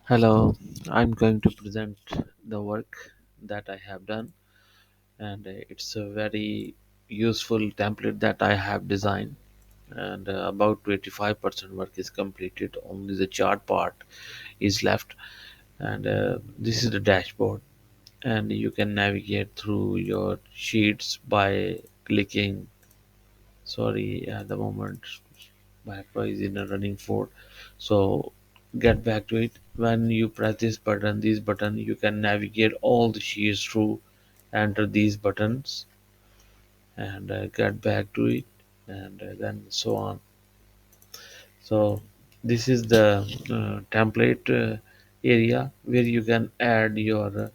Hello, I'm going to present the work that I have done, and it's a very useful template that I have designed. And about 25% work is completed, only the chart part is left. And this is the dashboard, and you can navigate through your sheets by clicking. Sorry, at the moment my Pro is in a running mode. So get back to it. When you press this button, you can navigate all the sheets through, enter these buttons, and get back to it, and then so on. So this is the template area where you can add your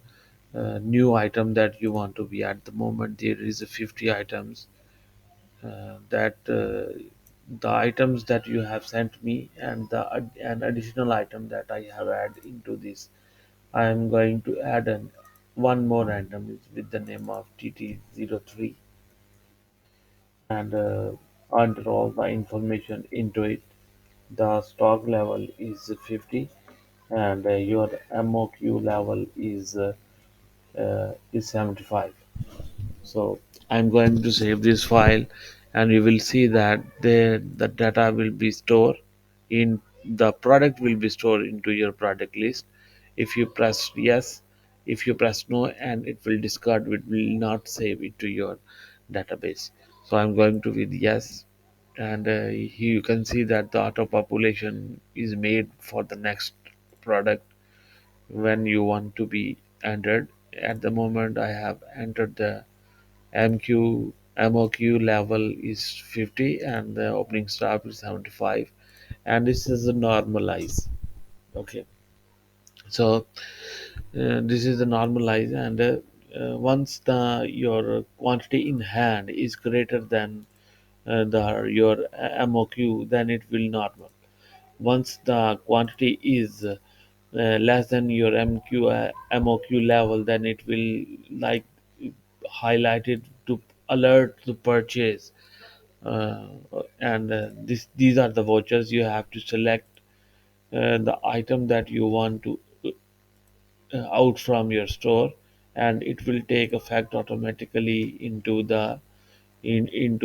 new item that you want to be. At the moment there is a 50 items that the items that you have sent me, and the an additional item that I have added into this. I am going to add one more item with the name of TT03, and enter all the information into it. The stock level is 50, and your MOQ level is 75. So I'm going to save this file, and you will see that the data will be stored in the product will be stored into your product list. If you press yes, if you press no, and it will discard, it will not save it to your database. So I'm going to with yes, and here you can see that the auto population is made for the next product when you want to be entered. At the moment I have entered the MOQ level is 50, and the opening stop is 75, and this is a normalize. Okay, so this is the normalize, and once the your quantity in hand is greater than the your MOQ, then it will normal. Once the quantity is less than your MOQ level, then it will like highlighted to alert to purchase. uh, and these are the vouchers. You have to select the item that you want to out from your store, and it will take effect automatically into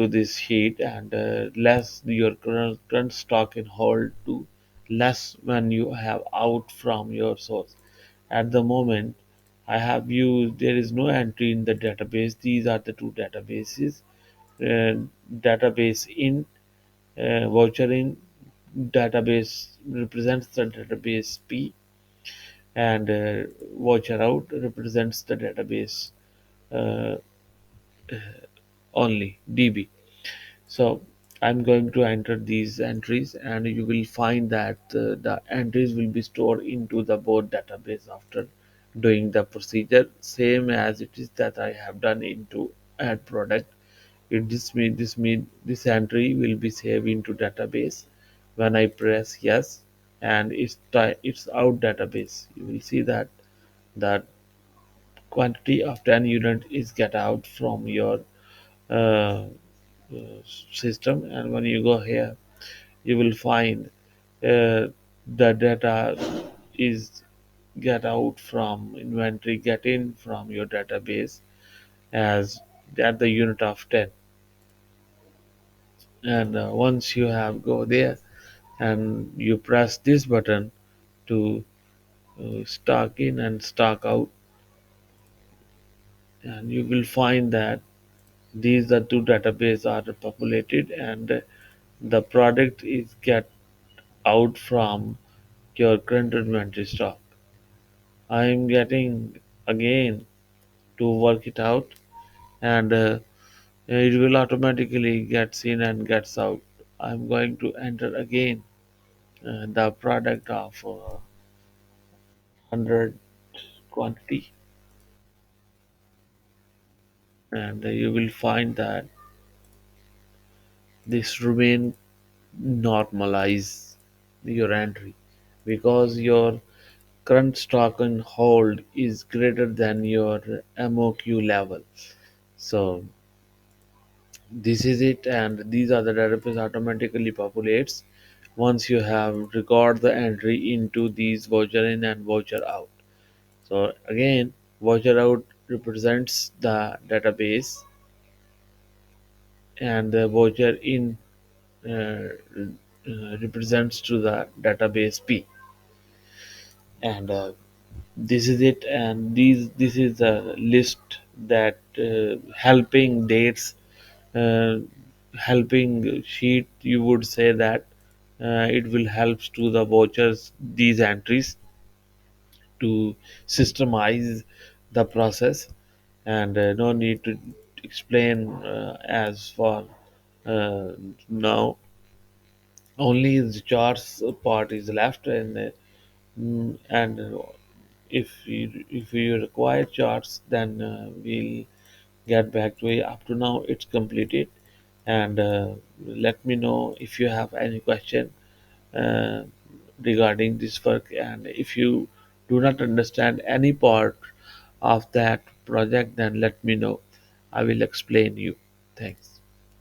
this sheet, and less your current stock in hold to less when you have out from your source. At the moment I have used, there is no entry in the database. These are the two databases. uh, Database in, voucher in database represents the database P, and voucher out represents the database uh, only DB. So I'm going to enter these entries, and you will find that the entries will be stored into the board database after doing the procedure, same as it is that I have done into add product. This entry will be saved into database when I press yes, and it's out database. You will see that the quantity of 10 unit is get out from your uh, system, and when you go here you will find the data is get out from inventory, get in from your database as at the unit of 10. And once you have go there and you press this button to stock in and stock out, and you will find that these are two databases are populated, and the product is get out from your current inventory stock. I am getting again to work it out, and it will automatically gets in and gets out. I'm going to enter again the product of 100 quantity, and you will find that this remain normalize your entry because your current stock on hold is greater than your MOQ level. So this is it, and these are the database automatically populates once you have record the entry into these voucher in and voucher out. So again, voucher out represents the database, and the voucher in represents to the database P. And this is it. And this is the list that helping dates, uh, helping sheet. You would say that it will helps to the vouchers these entries to systemize the process, and no need to explain as for uh, now. Only the charts part is left, and if you require charts, then we'll get back to it. Up to now, it's completed, and let me know if you have any question uh, regarding this work, and if you do not understand any part of that project, then let me know. I will explain you. Thanks.